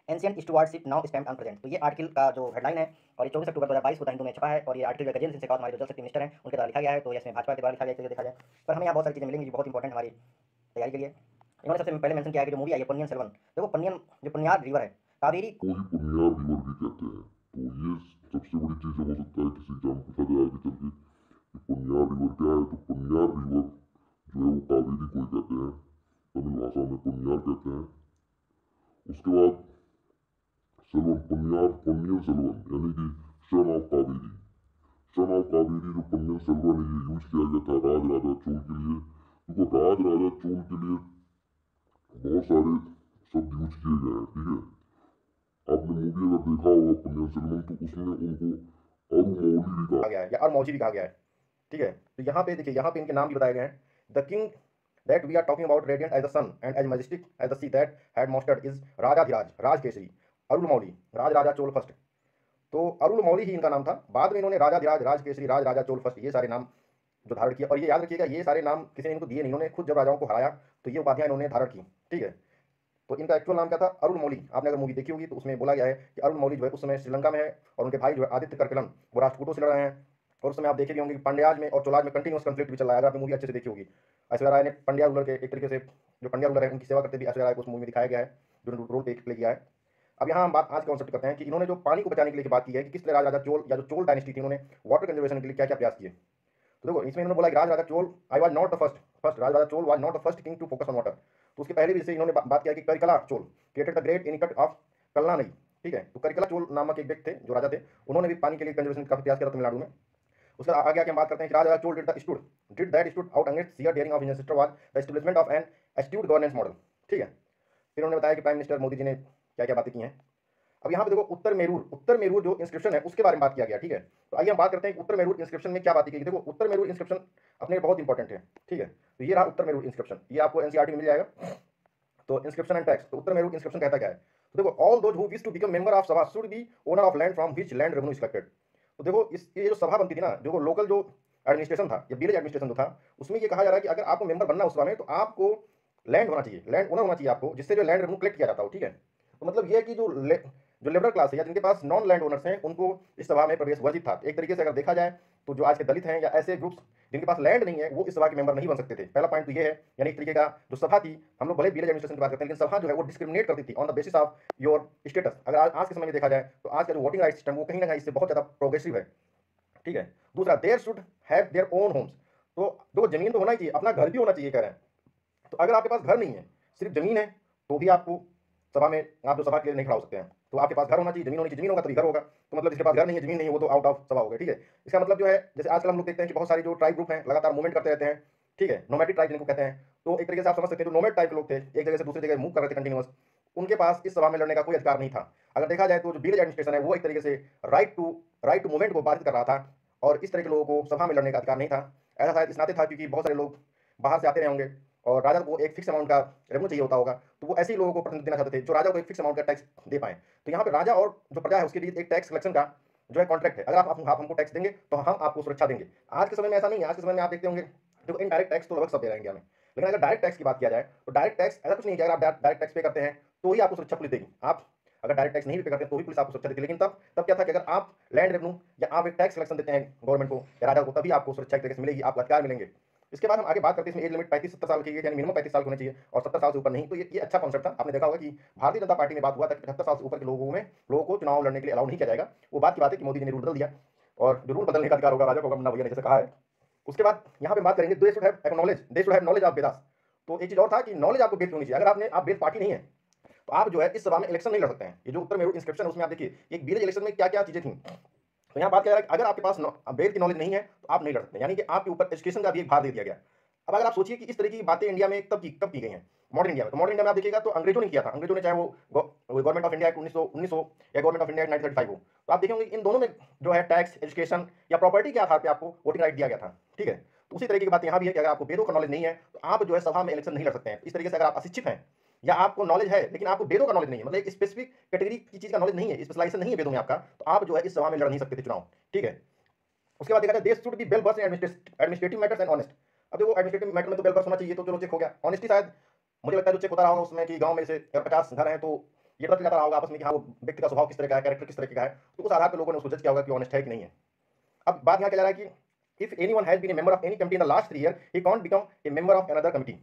Ancient stewardship now stamped on present. तो ये article का जो हेडलाइन है और ये 24 अक्टूबर 2022 को द हिंदू में छपा है और ये आर्टिकल गजेंद्र सिंह शेखावत हमारे जो जल शक्ति मिनिस्टर हैं उनके द्वारा लिखा गया है। तो ये इसमें भाजपा के द्वारा लिखा गया है, देखा जाए पर हमें यहाँ बहुत सारी चीज़ें मिलेंगी जो बहुत इंपॉर्टेंट हमारी तैयारी के लिए। इन्होंने सबसे पहले मेंशन किया है कि जो मूवी आई है पोन्नियन सेल्वन, देखो पोन्नियन जो पुन्यार रिवर है कावेरी को ही पुन्यार रिवर भी कहते हैं। तो ये सबसे बड़ी चीज़ हो सकता है किसी एग्जाम पूछा जाए आगे चल के कि पुन्यार रिवर क्या है। तो पुन्यार रिवर जो है वो कावेरी को ही कहते हैं, तमिल भाषा में पुन्यार कहते हैं। उसके बाद सेल्वन, पुन्यार पुन्नियन सेल्वन यानी कि son of Kaveri. Son of Kaveri जो पुन्नियन सेल्वन है ये यूज किया गया था राज राजा चोल के लिए, क्योंकि राज राजा चोल के लिए बहुत सारे शब्द यूज किए गए हैं। ठीक है, आपने मूवी अगर देखा होगा पुन्नियन सेल्वन तो उसमें उनको अरुमौली भी कहा गया है या अरमौजी भी कहा गया है। ठीक है, तो यहाँ पे देखिए, यहाँ पे इनके नाम भी बताए गए हैं। The king that we are talking about radiant as the sun and as majestic as the sea that had mastered is Rajadhiraja Rajakesari अरुलमौली Raj Raja Chola first. तो अरुलमौली ही इनका नाम था। बाद में इन्होंने राजाधिराज राजकेसरी राज राजा चोल फर्स्ट ये सारे नाम जो धारण किया। और ये याद रखिएगा, ये सारे नाम किसी ने इनको दिए नहीं, इन्होंने खुद जब राजाओं को हराया तो ये उपाधियां इन्होंने धारण की। ठीक है, तो इनका एक्चुअल नाम क्या था? अरुलमौली। आपने अगर मूवी देखी होगी तो उसमें बोला गया है कि अरुलमौली जो है उस समय श्रीलंका में है और उनके भाई जो है आदित्य करकलन वो राष्ट्रकूटों से लड़ रहे हैं। और उस समय आप देखे भी होंगे कि पंड्याज में और चोलाज में कंटिन्यूस कंफ्लिक्ट भी चल रहा है। अगर आपने मूवी अच्छे से देखी होगी, ऐश्वर्या राय ने पंड्या रूलर के एक तरीके से जो पंड्या रूलर है उनकी सेवा करते भी ऐश्वर्या राय को उस मूवी में दिखाया गया है, जो रोल प्ले किया है। अब यहाँ हम बात आज कॉन्सेप्ट करते हैं कि इन्होंने जो पानी को बचाने के लिए बात की है कि किस तरह राजा चोल या जो चोल डायनेस्टी थी उन्होंने वाटर कंजर्वेशन के लिए क्या क्या प्रयास किए। तो देखो, इसमें इन्होंने बोला कि Raja Raja Chola I was not the first Raja Raja Chola was not the first king to focus on water. तो उसके पहले भी जैसे इन्होंने बात किया कि Karikala Chola created the great anicut of Kallanai नहीं। ठीक है, तो करिकला चोल नामक एक व्यक्ति थे जो राजा थे, उन्होंने भी पानी के लिए कंजर्वेशन का प्रयास किया तमिलनाडु में। उसके आगे आके हम बात करते हैं कि Raja Chola did that stood out against sheer daring of his sister was the establishment of an astute governance model. ठीक है, फिर उन्होंने बताया कि प्राइम मिनिस्टर मोदी जी ने क्या क्या बातें की हैं। अब यहाँ पे देखो उत्तर मेरूर जो इंस्क्रिप्शन है उसके बारे में बात किया गया। ठीक है, तो आइए हम बात करते हैं कि उत्तर मेरूर इंस्क्रिप्शन में क्या बात की गई। देखो, उत्तर मेरूर इंस्क्रिप्शन अपने बहुत इंपॉर्टेंट है। ठीक है, तो ये रहा उत्तर मेरूर इंस्क्रिप्शन, ये आपको एनसीईआरटी में मिल जाएगा। तो इंस्क्रिप्शन एंड टैक्स, तो उत्तर मेरूर इंस्क्रिप्शन कहता क्या है? तो देखो, all those who wish to become member of sabha should be owner of land from which land revenue is collected. तो देखो, इस ये जो सभा बनती थी ना, जो लोकल जो एडमिनिस्ट्रेशन था या विलेज एडमिनिस्ट्रेशन जो था, उसमें ये कहा जा रहा है कि अगर आपको मेंबर बनना है उस सभा में तो आपको लैंड होना चाहिए, लैंड ओनर होना चाहिए आपको, जिससे जो लैंड रेवेन्यू कलेक्ट किया जाता हो। ठीक है, तो मतलब ये है कि जो लेबरल क्लास है या जिनके पास नॉन लैंड ओनर्स हैं उनको इस सभा में प्रवेश वर्जित था। एक तरीके से अगर देखा जाए तो जो आज के दलित हैं या ऐसे ग्रुप्स जिनके पास लैंड नहीं है वो इस सभा के मेंबर नहीं बन सकते थे। पहला पॉइंट तो ये है, यानी एक तरीके का जो सभा थी, हम लोग भले विलेज एडमिनिस्ट्रेशन की बात करते हैं लेकिन सभा जो है वो डिस्क्रिमिनेट करती थी on the basis of your status. अगर आज के समय में देखा जाए तो आज का जो वोटिंग राइट सिस्टम वो कहीं ना कहीं इससे बहुत ज़्यादा प्रोग्रेसिव है। ठीक है, दूसरा, there should have their own homes. तो देखो, जमीन तो होना ही चाहिए, अपना घर भी होना चाहिए कह रहे हैं। तो अगर आपके पास घर नहीं है, सिर्फ जमीन है, तो भी आपको सभा में आप जो सभा के लिए नहीं खड़ा हो सकते हैं। तो आपके पास घर होना चाहिए, जमीन होनी चाहिए, जमीन होगा तभी घर होगा। तो मतलब जिसके पास घर नहीं है, जमीन नहीं है, वो तो आउट ऑफ सभा हो गए। ठीक है, इसका मतलब जो है, जैसे आजकल हम लोग देखते हैं कि बहुत सारे जो ट्राइब ग्रुप हैं लगातार मूवमेंट करते रहते हैं। ठीक है, नोमैडिक ट्राइब जिनको कहते हैं। तो एक तरीके से आप समझ सकते हैं जो नोमैड टाइप के लोग थे, एक जगह से दूसरी जगह मूव कर रहे थे कंटिन्यूअस, उनके पास इस सभा में लड़ने का कोई अधिकार नहीं था। अगर देखा जाए तो जो विलेज एडमिनिस्ट्रेशन है वो एक तरीके से राइट टू मूवमेंट को बाधित कर रहा था और इस तरह के लोगों को सभा में लड़ने का अधिकार नहीं था। ऐसा शायद इस नाते था क्योंकि बहुत सारे लोग बाहर से आते रहे होंगे और राजा को एक फिक्स अमाउंट का रेवेन्यू चाहिए होता होगा, तो वो ऐसे ही लोगों को प्रतिनिधि देना चाहते थे जो राजा को एक फिक्स अमाउंट का टैक्स दे पाए। तो यहाँ पे राजा और जो प्रजा है उसके लिए एक टैक्स कलेक्शन का जो है कॉन्ट्रैक्ट है। अगर आप हमको टैक्स देंगे तो हम आपको सुरक्षा देंगे। आज के समय में ऐसा नहीं है। आज के समय में आप देखते होंगे जो इनडायरेक्ट टैक्स तो लगभग सब दे रहे हैं इंडिया में, लेकिन अगर डायरेक्ट टैक्स की बात किया जाए तो डायरेक्ट टैक्स ऐसा कुछ नहीं है कि अगर आप डायरेक्ट टैक्स पे करते हैं तो ही आपको सुरक्षा पुलिस देगी। आप अगर डायरेक्ट टैक्स नहीं पे करते तो भी पुलिस आपको सुरक्षा देती है। लेकिन तब क्या था कि अगर आप लैंड रेवेन्यू या आप एक टैक्स कलेक्शन देते हैं गवर्नमेंट को या राजा को, तभी आपको सुरक्षा तरीके से मिलेगी, आपको अधिकार मिलेंगे। इसके बाद हम आगे बात करते हैं, इसमें एज लिमिट 35-70 साल की है, यानी मिनिमम 35 साल होनी चाहिए और 70 साल से ऊपर नहीं। तो ये अच्छा कॉन्सेप्ट था। आपने देखा होगा कि भारतीय जनता पार्टी में बात हुआ था कि 75 साल से ऊपर के लोगों को चुनाव लड़ने के लिए अलाउ नहीं किया जाएगा। वो बात की बात है कि मोदी जी ने रूल बदल दिया और जो रूल बदलने का अधिकार होगा राजा को, मुन्ना भैया ने जैसे कहा है। उसके बाद यहाँ पे बात करेंगे, they should have knowledge of Vedas. तो एक चीज और था कि नॉलेज आपको वेद होनी चाहिए। अगर आप वेद पार्टी नहीं है तो आप जो है इस सभा में इलेक्शन नहीं लड़ सकते हैं। ये जो उत्तर मेरूर इंस्क्रिप्शन है उसमें आप देखिए एक विलेज इलेक्शन में क्या क्या चीजें थी। तो यहाँ बात क्या है कि अगर आपके पास वेद की नॉलेज नहीं है तो आप नहीं लड़ सकते, यानी कि आपके ऊपर एजुकेशन का भी एक भार दे दिया गया। अब अगर आप सोचिए कि इस तरह की बातें इंडिया में कब की गई हैं, मॉडर्न इंडिया में। तो मॉडर्न इंडिया में आप देखिएगा तो अंग्रेजों ने किया था। अंग्रेजों ने चाहे वो गवर्नमेंट ऑफ इंडिया एक्ट 1900 या गवर्नमेंट ऑफ इंडिया एक्ट 1935 हो, तो आप देखेंगे इन दोनों में जो है टैक्स, एजुकेशन या प्रॉपर्टी के आधार पर आपको वोटिंग राइट दिया गया था। ठीक है, तो उसी तरीके की बात यहाँ भी है कि अगर आपको वेदों का नॉलेज नहीं है तो आप जो है सभा में इलेक्शन नहीं लड़ सकते हैं। इस तरीके से अगर आप अशिक्षित हैं या आपको नॉलेज है लेकिन आपको वेदों का नॉलेज नहीं है, मतलब एक स्पेसिफिक कैटेगरी की चीज का नॉलेज नहीं है, स्पेशलाइजेशन नहीं है वेदों में आपका, तो आप जो है इस सभा में लड़ नहीं सकते थे चुनाव। ठीक है, उसके बाद देखा जाए देश should be well versed in administrative matters and honest. अब देखो, एडमिनिस्ट्रेटिव मैटर में तो वेल वर्स होना चाहिए, तो चलो चेक हो गया। ऑनेस्टी शायद मुझे लगता है जो चेक होता रहा होगा उसमें कि गांव में से 50 घर हैं तो ये पता चलता रहा होगा आपस में कि हाँ वो व्यक्ति का स्वभाव किस तरह का है, कैरेक्टर किस तरह का है, तो उस आधार पर लोगों ने उसको जज किया होगा कि ऑनेस्ट है कि नहीं है। अब बात यहाँ क्या जा रहा है कि if anyone has been a member of any committee in the last 3 year he can't become a member of another committee.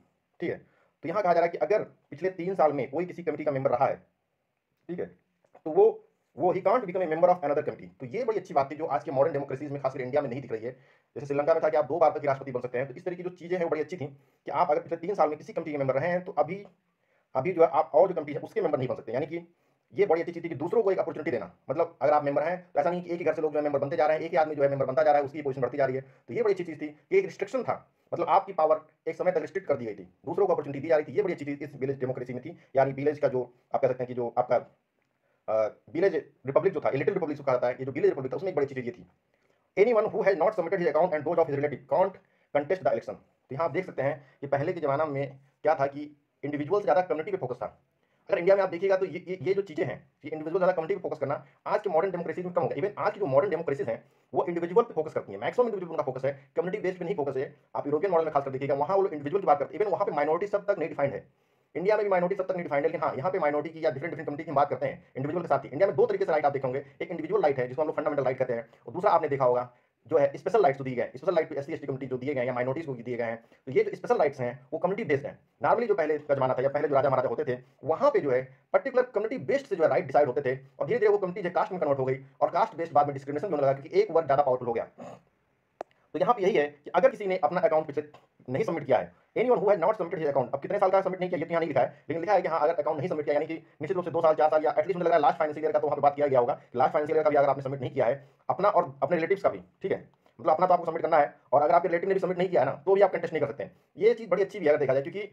ठीक है, तो यहाँ कहा जा रहा है कि अगर पिछले 3 साल में कोई किसी कमिटी का मेंबर रहा है, ठीक है, तो वो ही can't become a member of another committee. तो ये बड़ी अच्छी बात थी जो आज के मॉडर्न डेमोक्रेसीज में खासकर इंडिया में नहीं दिख रही है। जैसे श्रीलंका में था कि आप 2 बार तक राष्ट्रपति बन सकते हैं, तो इस तरह की जो चीजें हैं वो बड़ी अच्छी थी कि आप अगर पिछले 3 साल में किसी कमिटी के मेंबर रहे हैं तो अभी अभी जो है आप और जो कमिटी है उसके मेंबर नहीं बन सकते। यानी कि ये बड़ी अच्छी चीज थी कि दूसरों को एक अपॉर्चुनिटी देना, मतलब अगर आप मेंबर हैं तो ऐसा नहीं कि एक ही घर से लोग जो है मेंबर बनते जा रहे हैं, एक ही आदमी जो है मेंबर बनता जा रहा है, उसकी पोजीशन बढ़ती जा रही है। तो ये बड़ी अच्छी चीज थी कि एक रिस्ट्रिक्शन था, मतलब आपकी पावर एक समय तक रिस्ट्रिक्ट कर दी गई थी, दूसरों को अपॉर्चुनिटी दी जा रही थी। ये बड़ी अच्छी चीज इस विलेज डेमोक्रेसी में थी। यानी विलेज का जो आप कह सकते हैं कि जो आपका विलेज रिपब्लिक जो था, लिटिल रिपब्लिक कहा जाता है, ये जो विलेज रिपब्लिक था उसमें एक बड़ी अच्छी चीज ये थी, anyone who has not submitted his account and those of his relative can't contest the election. तो यहाँ आप देख सकते हैं कि पहले के जमाना में क्या था कि इंडिविजुअल से ज़्यादा कम्युनिटी पे फोकस था। अगर इंडिया में आप देखिएगा तो ये जो चीज़ें हैं, ये इंडिविजुअल ज़्यादा कम्युनिटी पे फोकस करना आज के मॉडर्न डेमोक्रेसी में कम हो गया। इवन आज की जो मॉडर्न डेमोक्रेसीज हैं वो इंडिविजुअल पे फोकस करती है, मैक्सिमम इंडिविजुअल उनका फोकस है, कम्युनिटी बेस्ड पे नहीं फोकस है। आप यूरोपियन मॉडल में खासकर देखिएगा वहाँ वो इंडिविजुअल की बात करते हैं, इवन वहाँ पे माइनॉरिटी सब तक नहीं डिफाइंड है। इंडिया में भी माइनॉरिटी सब तक नहीं डिफाइंड है, लेकिन हाँ यहाँ पे माइनॉरिटी की या डिफरेंट कम्युनिटी की बात करते हैं इंडिविजुअल के साथ ही। इंडिया में 2 तरीके से राइट आप देखेंगे, एक इंडिविजुअल राइट है जिसको हम लोग फंडामेंटल राइट कहते हैं, और दूसरा आपने देखा होगा जो है स्पेशल राइट्स जो दिए गए, special right to SC ST community जो दिए गए या माइनॉरिटीज को दिए गए हैं। तो ये जो स्पेशल राइट्स हैं वो कम्युनिटी बेस्ड हैं। नॉर्मली जो पहले का जमाना था या पहले जो राजा महाराजा होते थे वहाँ पे जो है पर्टिकुलर कम्युनिटी बेस्ड से जो है राइट डिसाइड होते थे, और धीरे धीरे वो कम्युनिटी जो कास्ट में कन्वर्ट हो गई और कास्ट बेस्ड बाद में डिस्क्रिमिनेशन होने लगा क्योंकि एक वर्ग ज़्यादा पावरफुल हो गया। तो यहाँ पे यही है कि अगर किसी ने अपना अकाउंट पिछले नहीं सबमिट किया है, anyone who has not submitted his account, अब कितने साल का सबमिट नहीं किया ये तो यहाँ नहीं लिखा है, लेकिन लिखा है कि हाँ अगर अकाउंट नहीं सबमिट किया, यानी कि निश्चित रूप से 2 साल 4 साल या एटलीस्ट मुझे लग रहा है लास्ट फाइनेंशियल ईयर का तो वहाँ पे बात किया गया होगा, लास्ट फाइनेंशियल ईयर का भी अगर आपने सबमिट नहीं किया है अपना और अपने रिलेटिव्स का भी, ठीक है, मतलब अपना तो आपको सबमिट करना है, और अगर आपके रिलेटिव ने भी सबमिट नहीं किया है ना तो भी आप कंटेस्ट नहीं कर सकते हैं। ये चीज़ बड़ी अच्छी भी है अगर देखा जाए, क्योंकि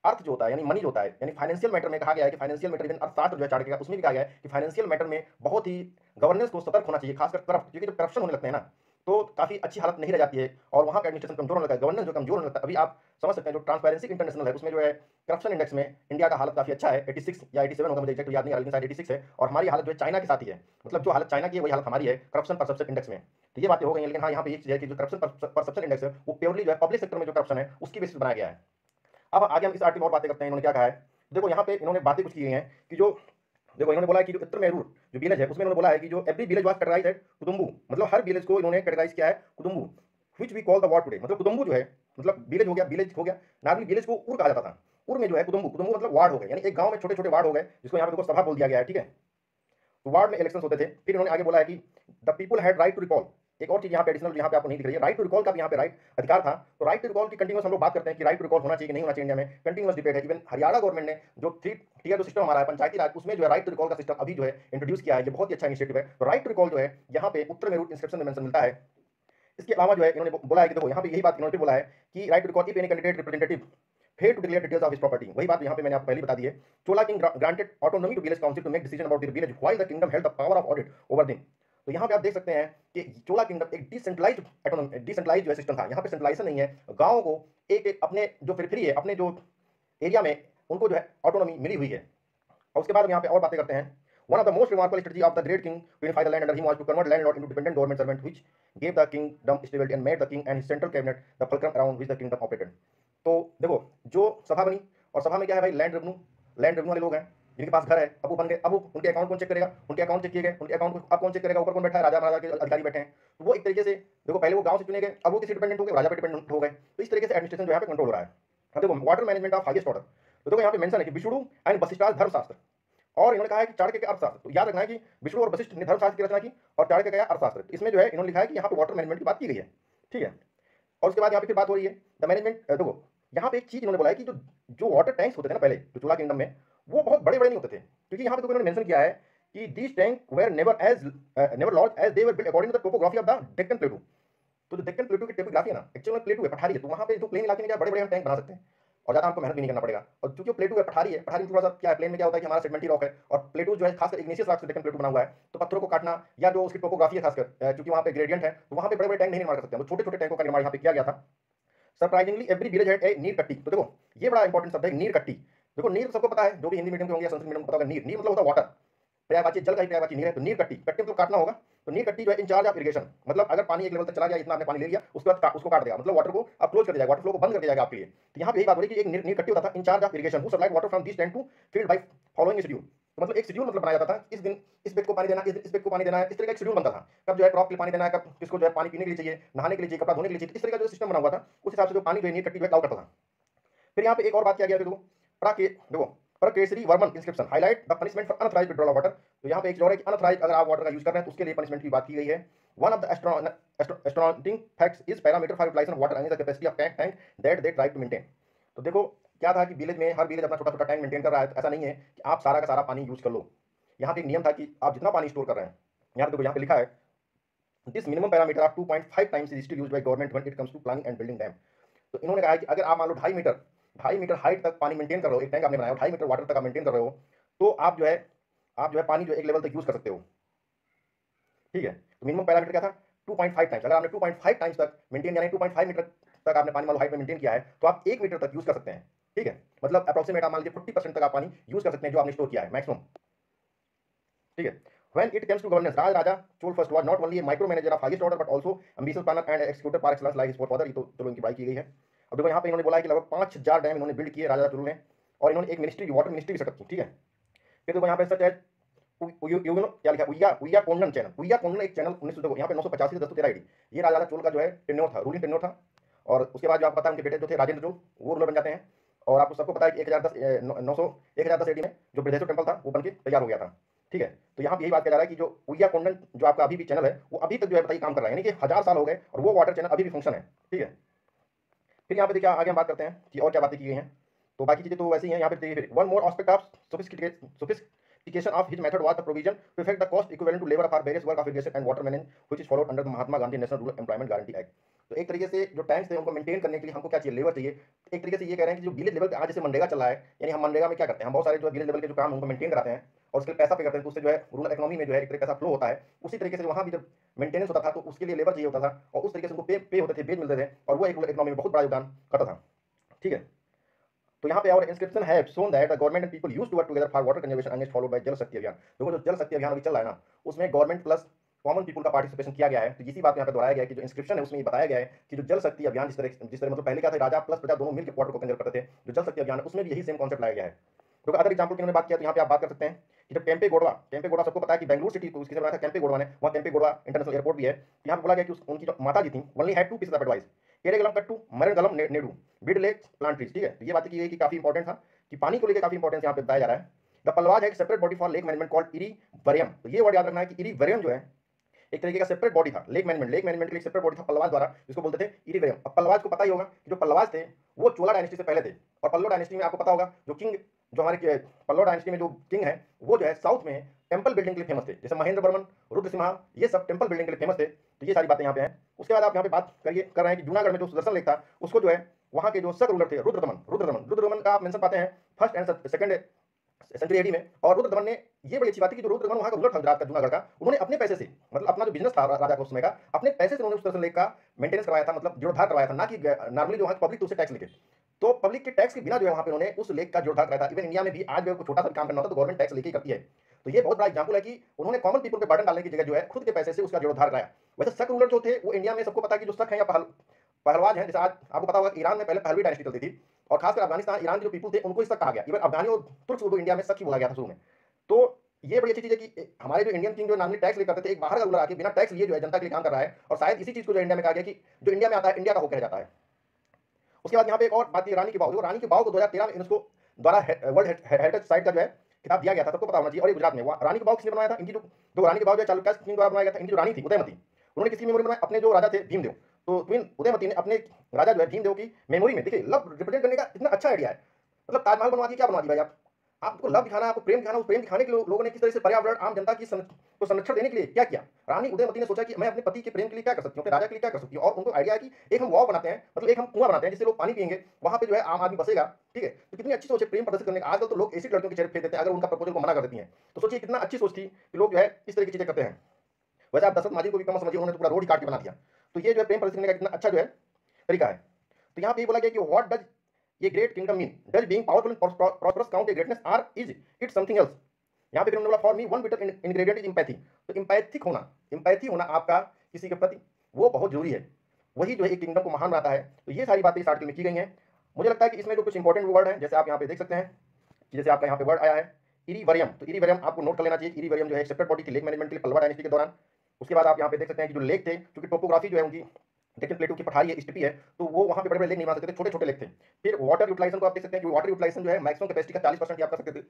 अर्थ जो होता है यानी मनी जो होता है, यानी फाइनेंशियल मैटर में कहा गया है कि फाइनेंशियल मैटर इवन अर्थशास्त्र जो है चाणक्य का उसमें भी कहा गया है कि फाइनेंशियल मैटर में बहुत ही गवर्नेंस को सतर्क होना चाहिए, खासकर करप्ट, क्योंकि जब करप्शन होने लगते हैं ना तो काफ़ी अच्छी हालत नहीं रह जाती है और वहाँ का एडमिनिस्ट्रेशन कमजोर होने लगता है, गवर्नेंस जो कमजोर होने लगता है। अभी आप समझ सकते हैं जो ट्रांसपेरेंसी इंटरनेशनल है उसमें जो है करप्शन इंडेक्स में इंडिया का हालत काफ़ी अच्छा है, 86 या 87 होगा, मुझे एग्जैक्ट याद नहीं आ रहा, लेकिन शायद 86 है, और हमारी हालत जो है चाइना के साथ ही है, मतलब जो हालत चाइना की है वही हालत हमारी है करप्शन परसेप्शन इंडेक्स में। तो ये बातें हो गई हैं, लेकिन हाँ यहाँ पे एक चीज़ है कि जो करप्शन परसेप्शन इंडेक्स है वो प्योरली जो है पब्लिक सेक्टर में जो करप्शन है उसकी बेसिस बनाया गया है। अब आगे हम इस आर्टिकल में और बातें करते हैं, इन्होंने क्या कहा है। देखो यहाँ पे इन्होंने बातें कुछ की गई हैं कि जो देखो इन्होंने बोला है कि जो उत्तर मेरूर जो विलेज है उसमें इन्होंने बोला है कि जो every village was categorized as kudumbu, मतलब हर विलेज को इन्होंने कैटेगराइज किया है kudumbu, which we call the ward today. मतलब कुदुम्बू जो है मतलब विलेज हो गया, नॉर्मली विलेज को उर कहा जाता था, उर में जो है कुदुम्बू, कुदुम्बू मतलब वार्ड हो गए, यानी एक गांव में छोटे छोटे वार्ड हो गए जिसको यहाँ पे देखो सभा बोल दिया गया है, ठीक है। तो वार्ड में इलेक्शन होते थे। फिर इन्होंने आगे बोला है कि the people had right to recall, एक और चीज यहाँ पे एडिशनल यहाँ पे आपको नहीं दिख रही है, राइट टू रिकॉल का भी यहाँ पे राइट अधिकार था। तो राइट टू रिकॉल की कंटिन्यूस हम लोग बात करते हैं कि राइट टू रिकॉल होना चाहिए कि नहीं होना चाहिए, इंडिया में कंटिन्यूस डिबेट है। इवन हरियाणा गवर्नमेंट ने जो 3 टियर जो सिस्टम हमारा है पंचायती राज उसमें जो है राइट टू रिकॉल का सिस्टम अभी जो है इंट्रोड्यूस किया है, ये बहुत ही अच्छा इनिशिएटिव है। तो राइट टू रिकॉल जो है यहाँ पे उत्तर मेरूर इंस्क्रिप्शन में मेंशन मिलता है। इसके अलावा जो है इन्होंने बोला है कि देखो यहाँ पे यही बात इन्होंने बोला है कि right to recall if any candidate representative fail to declare details of his property, वही बात यहाँ पे मैंने आपको पहले बता दी है। Chola king granted autonomy to village council to make decision about the village while the kingdom held the power of audit over them. तो यहाँ पे आप देख सकते हैं कि चोला किंगडम एक डिसेंट्रलाइज्ड जो है सिस्टम था, यहाँ पे सेंट्रलाइजेशन नहीं है, गाँव को एक एक अपने जो फ्री है अपने जो एरिया में उनको जो है ऑटोनॉमी मिली हुई है। और उसके बाद हम यहाँ पे और बातें करते हैं। One of the most remarkable strategy of the great king to unify the land under him was to convert landlord into dependent government servant, which gave the kingdom stability and made the king and his central cabinet the fulcrum around which the kingdom operated। तो देखो जो सभा बनी, और सभा में क्या है भाई, लैंड रेवेन्यू वाले लोग हैं जिनके पास घर है, अब वो बन गए, अब वो उनके अकाउंट कौन चेक करेगा, उनके अकाउंट चेक किए गए, उनके अकाउंट को अब कौन चेक करेगा, ऊपर कौन बैठा है, राजा महाराजा के अधिकारी बैठे हैं। तो वो एक तरीके से देखो पहले वो गांव से चुने गए, अब वो किसी डिपेंडेंट हो गए, राजा पे डिपेंडेंट हो गए। तो इस तरीके से एडमिनिस्ट्रेशन जो यहाँ पे कंट्रोल हो रहा है। अब देखो water management of highest order, तो देखो यहाँ पे मेंशन है कि विष्णु एंड वशिष्ठ धर्मशास्त्र, और इन्होंने कहा है कि चाणक्य के अर्थशास्त्र। तो याद रखना है कि विष्णु और वशिष्ठ ने धर्मशास्त्र की रचना की और चाणक्य का अर्थशास्त्र। तो इसमें जो है इन्होंने लिखा है कि यहाँ पे वाटर मैनेजमेंट की बात की गई है, ठीक है। और उसके बाद यहाँ पे फिर बात हो रही है द मैनेजमेंट। देखो यहाँ पे एक चीज इन्होंने बोला है कि जो वाटर टैंक्स होते थे ना पहले जो चोला किंगडम में, वो बहुत बड़े बड़े नहीं होते थे, क्योंकि यहाँ पे तो इन्होंने मेंशन किया है कि these tank were never large as they were built according to the topography of the Deccan plateau. तो जो डेक्कन प्लेटू की टोपोग्राफी है ना, एक्चुअल में प्लेटू है, पठारी है, तो वहाँ पे जो प्लेन इलाके में क्या बड़े बड़े हम टैंक बना सकते हैं और ज़्यादा हमको मेहनत भी नहीं करना पड़ेगा। और क्योंकि प्लेटू है, पठारी है, पठारी में थोड़ा सा क्या है, प्लेन में क्या होता है कि हमारा सेडिमेंट्री रॉक है, और प्लेटू जो है खासकर इग्नेशियस रॉक से डेक्कन प्लेटू बना हुआ है, तो पत्थरों को काटना या जो उसकी टोपोग्राफी है खासकर क्योंकि वहाँ पे ग्रेडियंट है, तो वहाँ पे बड़े बड़े टैंक नहीं निर्माण कर सकते, तो छोटे छोटे टैंकों का निर्माण यहाँ पे किया गया था। Surprisingly every village had a नीर कट्टी। तो देखो ये बड़ा इंपॉर्टेंट शब्द है, नीर कट्टी। देखो नीर तो सबको पता है, जो भी हिंदी मीडियम के होंगे या संस्कृत मीडियम को पता होगा, नीर मतलब होता है वाटर, पर्यायवाची जल का ही पर्यायवाची नीर है। तो नीर कट्टी, कट्टी मतलब काटना होगा, तो नीर कट्टी जो है इंचार्ज ऑफ इरिगेशन, मतलब अगर पानी एक लेवल तक चला गया, इतना आपने पानी ले लिया, उसके बाद उसको काट देगा, मतलब वाटर को अब क्लोज कर दिया, वाटर फ्लो को बंद कर दिया जाएगा आपके लिए। तो यहाँ पे यही बात हो रही है कि एक नीर कट्टी होता था incharge of irrigation who supplied water from this tank to field by following schedule. तो मतलब एक शेड्यूल मतलब बनाया जाता था, इस दिन इस पेड़ को पानी देना, इस दिन इस पेड़ को पानी देना है, इस तरह का एक शेड्यूल बनता था। कब जो है क्रॉप के लिए पानी देना है, कब किसको जो है पानी पीने के लिए चाहिए, नहाने के लिए चाहिए, कपड़ा धोने के लिए चाहिए, इस तरह का जो सिस्टम बना हुआ था, उस हिसाब से जो पानी जो है नीर कट्टी जो है लाऊ करता था। फिर यहाँ पे एक और बात किया गया, देखो Parakesari Varman inscription highlight the punishment for unauthorised withdrawal of water. तो यहाँ पे एक जो है कि अनऑथराइज्ड अगर आप वाटर का यूज कर रहे हैं तो उसके लिए पनिशमेंट की बात की गई है। One of the astonishing facts is parameter for utilisation water and the capacity of tank that they try to maintain. तो देखो क्या था कि विलेज में हर विलेज अपना छोटा छोटा टैंक मेंटेन कर रहा है, तो ऐसा नहीं है कि आप सारा का सारा पानी यूज कर लो। यहाँ पे एक नियम था कि आप जितना पानी स्टोर कर रहे हैं, यहाँ पे देखो यहाँ पे लिखा है this minimum parameter of 2.5 times is still used by government when it comes to planning and building dam. तो इन्होंने कहा है कि अगर आप मान लो 2.5 मीटर हाइट तक पानी मेंटेन कर रहे हो, एक टैंक आपने बनाया 2.5 मीटर वाटर तक आप मेंटेन कर रहे हो, तो आप जो है पानी जो एक लेवल तक यूज कर सकते हो। ठीक है, तो मिनिमम पैरामीटर क्या था 2.5 टाइम्स। अगर आपने 2.5 टाइम्स तक मेंटेन यानी 2.5 मीटर तक आपने पानी मान लो हाइट में मेंटेन किया है, तो आप 1 मीटर तक यूज कर सकते हैं। ठीक है, मतलब अप्रोक्सीमेट आप मान लीजिए 40% तक आप पानी यूज कर सकते हैं जो आपने स्टोर किया है मैक्सिमम। ठीक है, when it comes to governance, Raja Chol first was not only a micromanager of highest order but also ambitious planner and executor par excellence like his forefather। ये तो चलो इनकी बड़ाई की गई है। अब देखो यहाँ पे इन्होंने बोला है कि लगभग 5000 डैम इन्होंने बिल्ड किए राजा चोल ने, और इन्होंने एक मिनिस्ट्री वाटर मिनिस्ट्री भी सेटअप की। ठीक है, फिर देखो यहाँ पे सच है क्या लिखा उइया कोंडन चैनल, उइया कोंडन एक चैनल 19 देखो यहाँ पे 985 से 1013 आईडी, ये राजा चोल का जो है टेन्योर था, रूलिंग टेन्योर था। और उसके बाद जो आपको पता है उनके बेटे जो थे राजेंद्र चोल, वो रूलर बन जाते हैं। और आपको सबको पता है कि 1010 एडी में जो बृहदेश्वर टेम्पल था वो बनके तैयार हो गया था। ठीक है, तो यहाँ पे यही बात किया जा रहा है कि जो उइया कोंडन जो आपका अभी भी चैनल है वो अभी तक जो है बताइए काम कर रहा है, यानी कि 1000 साल हो गए और वो वाटर चैनल अभी भी फंक्शन है। ठीक है, फिर यहाँ पे देखिए आगे हम बात करते हैं कि और क्या बातें की गई हैं, तो बाकी चीजें तो वैसे ही हैं। यहाँ पे देखिए one more aspect of sophistication of his method was the provision to effect the cost equivalent to labor for various work of irrigation and water management which is followed under the Mahatma Gandhi National Rural Employment Guarantee Act। तो एक तरीके से जो tanks थे उनको maintain करने के लिए हमको क्या चाहिए, लेबर चाहिए। एक तरीके से ये कह रहे हैं कि जो विलेज लेवल पे आज जैसे मनरेगा चल रहा है, यानी हम मनरेगा में क्या करते हैं, हम बहुत सारे जो विलेज लेवल के जो काम उनको मेंटेन कराते हैं और उसके लिए पैसा पे करते हैं, तो उससे जो है रूरल इकोनॉमी में जो है एक तरीके का फ्लो होता है। उसी तरीके से वहाँ भी जब मेंटेनेंस होता था तो उसके लिए लेबर चाहिए होता था और उस तरीके से उनको पे होते थे, बेच मिलते थे, और वो एक रूरल इकोनॉमी में बहुत बड़ा योगदान करता था। ठीक है, तो यहाँ पे और इंस्क्रिप्शन है shown that the government and people used to work together for water conservation and is followed by जल शक्ति अभियान। देखो जो जल शक्ति अभियान अभी चल रहा है ना, उसमें गवर्नमेंट प्लस कॉमन पीपल का पार्टिसिपेशन किया गया है। तो इसी बात यहाँ पे दोहराया गया है कि जो इंस्क्रिप्शन है उसमें ये बताया गया है कि जो जल शक्ति अभियान जिस तरह मतलब पहले क्या था, राजा प्लस प्रजा दोनों मिलकर वाटर को कंजर्व करते थे, जो जल शक्ति अभियान है उसमें भी यही सेम कॉन्सेप्ट लाया गया है। तो अदर एग्जाम्पल की उन्होंने बात किया, तो यहाँ पे आप बात कर सकते हैं कि जब केम्पे गौड़वा सबको पता है कि बेंगलुरु सिटी को किसने बनाया था, केम्पे गौड़वा ने, वहाँ केम्पे गौड़वा इंटरनेशनल एयरपोर्ट भी है। यहाँ पे बोला गया कि उनकी जो माता जी थी only had 2 pieces of advice, केरेगलम कट्टू मरनगलम नेडू बिड लेक प्लांट ट्रीज। ठीक है, तो ये बात की गई कि काफी इंपॉर्टेंट था कि पानी को लेकर काफी इंपॉर्टेंस यहाँ पे बताया जा रहा है। द पलवाज है separate body for lake management called Erivariyam. तो ये वर्ड याद रखना है कि इरीवरियम जो है एक तरीके का सेपरेट बॉडी था लेक मैनेजमेंट के लिए सेपरेट बॉडी था पल्लवाज द्वारा, जिसको बोलते थे इरीवरियम। अब पल्लवाज को पता ही होगा कि जो पल्लवाज थे वो चोला डायनेस्टी से पहले थे, और पल्लव डायनेस्टी में आपको पता होगा जो किंग जो हमारे पल्लव डायनेस्टी में जो किंग है वो जो है साउथ में टेंपल बिल्डिंग के लिए फेमस थे, जैसे महेंद्र वर्मन, रुद्रसिम्हा, ये सब टेंपल बिल्डिंग के लिए फेमस थे। तो ये सारी बातें यहाँ पे हैं। उसके बाद आप यहाँ पे बात कर रहे हैं कि जूनागढ़ में जो सुदर्शन लेक था उसको जो है वहाँ के जो सक रूलर थे रुद्रदमन का आप मेंशन पाते हैं first and second century AD में। और रुद्रदमन ने ये बड़ी अच्छी बात है कि जो रुद्रदमन वहाँ का रूलर था गुजरात का जूनागढ़ का, उन्होंने अपने पैसे से मतलब अपना जो बिजनेस था राजा का उस समय का, अपने पैसे से उन्होंने सुदर्शन लेक का मेंटेनेंस करवाया था, मतलब जीर्णोद्धार करवाया था, ना कि नॉर्मली जो वहाँ पब्लिक तो उससे टैक्स लेके। तो पब्लिक के टैक्स के बिना जो है वहाँ पे उन्होंने उस लेक का जीर्णोद्धार कराया था। इवन इंडिया में भी आज भी छोटा सा काम करना होता है तो गवर्नमेंट टैक्स लेके ही करती है। तो ये बहुत बड़ा एग्जाम्पल है कि उन्होंने कॉमन पीपल पे बर्डन डालने की जगह जो है खुद के पैसे से उसका जीर्णोद्धार कराया। वैसे शक रूलर जो थे वो इंडिया में सबको पता है कि जो शक है या पहलवाज है, जैसे आज आपको पता होगा ईरान में पहले पहलवी डायनेस्टी चलती थी, और खासकर अफगानिस्तान ईरान के जो पीपल थे उनको इस तक कहा गया, इवन अफगानी और तुर्क को इंडिया में शक ही बोला गया था शुरू में। तो ये बड़ी अच्छी चीज है कि हमारे जो इंडियन किंग जो नॉर्मली टैक्स ले करते थे, एक बाहर का रूलर आके बिना टैक्स लिए जो है जनता के लिए काम कर रहा है, और शायद इसी चीज को जो इंडिया में कहा गया कि जो इंडिया में आता है इंडिया का होकर जाता है। उसके बाद यहाँ पे एक और बात, रानी की बाव, रानी की बाव को 2013 में यूनेस्को द्वारा वर्ल्ड हेरिटेज साइट का जो है खिताब दिया गया था, सबको पता होना चाहिए। और ये गुजरात में रानी की बाव किसने बनाया था, इनकी जो रानी की बाव जो चालुक्य किंग द्वारा बनाया गया था, इनकी जो रानी थी उदयमती, उन्होंने किसकी मेमोरी बनाया, अपने जो राजा थे भीमदेव। तो क्वीन उदयमती ने अपने राजा जो है भीमदेव की मेमोरी में, देखिए लव रिप्रेजेंट करने का इतना अच्छा आइडिया है, मतलब ताजमहल बनवा दी, क्या बनवा दी भाई आप, आपको लव दिखाना, आपको प्रेम दिखाना, उस प्रेम दिखाने के लिए लोगों ने किस तरह से पर्यावरण आम जनता की को संरक्षण देने के लिए क्या किया। रानी उदयमती ने सोचा कि मैं अपने पति के प्रेम के लिए क्या कर सकती हूँ, अपने राजा के लिए क्या कर सकती हूँ, और उनको आइडिया है कि एक हम वाव बनाते हैं, मतलब एक हम कुआं बनाते हैं जिससे लोग पानी पिएंगे, वहां पे जो है आम आदमी बसेगा। ठीक है, तो कितनी अच्छी सोच है प्रेम प्रदर्शित करने का। आजकल तो लोग एसिड लड़कियों के चेहरे फेंक देते हैं अगर उनका प्रपोजल को मना कर देती हैं, तो सोचिए कितना अच्छी सोच थी कि लोग जो है इस तरह की चीजें करते हैं। वैसे आप दशरथ माझी को भी कम समझिए, उन्होंने तो पूरा रोड ही काट के बना दिया। तो ये जो है प्रेम प्रदर्शित करने का कितना अच्छा जो है तरीका है। तो यहाँ पे ये बोला गया कि व्हाट डज ये great kingdom mean, does being powerful and prosperous count a greatness और इज इट समथिंग एल्स। यहाँ पे फिर उन्होंने बोला for me one whittle ingredient is empathy. तो एम्पैथी होना आपका किसी के प्रति वो बहुत जरूरी है, वही जो है एक किंगडम को महान बनाता है। तो ये सारी बातें इस आर्टिकल में की गई हैं। मुझे लगता है कि इसमें जो कुछ इंपॉर्टेंट वर्ड हैं, जैसे आप यहाँ पे देख सकते हैं कि जैसे आपका यहाँ पे वर्ड आया है इरीवरियम, तो इरीवरियम आपको नोट कर लेना चाहिए। इरीवरियम जो है सेपरेट बॉडी थी लेक मैनेजमेंट के लिए पल्लवा डायनेस्टी के दौरान। उसके बाद आप यहाँ पे देख सकते हैं कि जो लेक थे, क्योंकि टोपोग्राफी जो है उनकी डेक्कन प्लेटू की पठारी है, स्टीपी है, तो वो वहाँ पे बड़े-बड़े लेक नहीं बना सकते थे, छोटे-छोटे लेक थे। फिर वाटर यूटिलाइजेशन को आप देख सकते हैं कि वाटर यूटिलाइजेशन जो है मैक्सिमम कैपेसिटी का 40% ही आप कर सकते थे।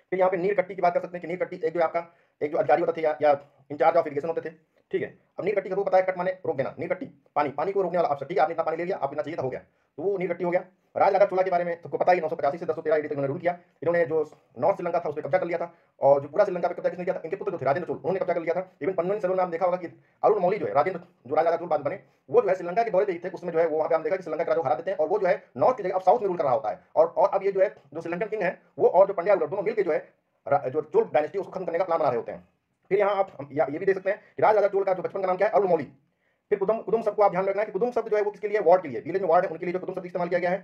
फिर यहाँ पे नीर कट्टी की बात कर सकते हैं कि नीर कट्टी एक जो आपका एक जो अधिकारी होता थे या इंचार्ज ऑफ इरिगेशन होते थे, ठीक है। अब नीर कट्टी का वो पता है, कट माने रोक देना, नीर कट्टी पानी को रोकने वाला अफसर, ठीक है। आपने इतना पानी ले लिया, आपको इतना चाहिए था, हो गया, तो वो नीर कट्टी हो गया। राजगादा चोला के बारे में सबको पता ही, 985 से 1013 AD तक इन्होंने रूल किया। इन्होंने जो नॉर्थ श्रीलंका था उस पर कब्जा कर लिया था, और जो पूरा श्रीलंका पे कब्जा किसने किया था, इनके पुत्र जो थे राजेंद्र चोल, उन्होंने कब्जा कर लिया था। इवन पन्नून सरोवर में आपने देखा होगा कि अरुण मौली जो है, राजेंद्र जो राजगादा चोल बाद में बने, वो जो है श्रीलंका के दौरे पे ही थे, उसमें जो है वो वहाँ पे हम देखा कि श्रीलंका के राजा को हरा देते हैं, और वो जो है नॉर्थ की जगह अब साउथ में रूल कर रहा होता है। और अब ये जो है जो श्रीलंकन किंग है वो और जो पंड्या रूलर दोनों मिलकर जो है जो चोल डायनेस्टी उसको खत्म करने का प्लान बना रहे होते हैं। फिर यहाँ आप ये भी देख सकते हैं कि राजगादा चोल का जो बचपन का नाम क्या है, अरुण मौली। फिर कुदुम शब्द को आप ध्यान रखना है कि कुदुम शब्द जो है वो किसके लिए, वार्ड के लिए, विलेज में वार्ड है उनके लिए जो कुदुम शब्द इस्तेमाल किया गया है।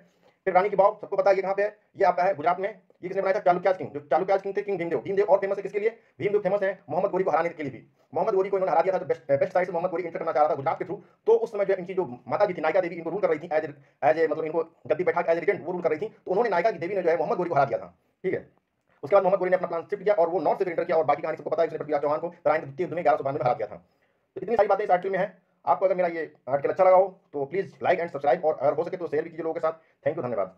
फिर रानी की वाव सबको पता है ये कहाँ पे है, ये आपका है गुजरात में। ये किसने बनाया था, चालुक्याज किंग। जो चालुक्याज किंग थे, किंग भीमदेव। भीमदेव और फेमस है किसके लिए, भीमदेव फेमस है मोहम्मद गोरी को हराने के लिए भी। मोहम्मद गोरी को इन्होंने हरा दिया था, तो बेस्ट साइड से मोहम्मद गोरी एंटर करना चाह रहा था गुजरात के थ्रू। तो उस समय जो इनकी जो माता जी थी नायका देवी, इनको रूल कर रही थी एज ए मतलब इनको गद्दी बैठा एज एजेंट वो रूल कर रही थी। तो उन्होंने नायका की देवी ने जो है मोहम्मद गोरी को हरा दिया था, ठीक है। उसके बाद मोहम्मद गोरी ने अपना प्लान शिफ्ट किया और वो नॉर्थ से एंटर किया, और बाकी कहानी सबको पता है, उसने पृथ्वीराज चौहान को तराइन द्वितीय युद्ध में 1192 में हरा दिया था। तो इतनी सारी बातें इस आर्टिकल में है। आपको अगर मेरा ये आर्टिकल अच्छा लगा हो तो प्लीज़ लाइक एंड सब्सक्राइब, और अगर हो सके तो शेयर भी कीजिए लोगों के साथ। थैंक यू, धन्यवाद।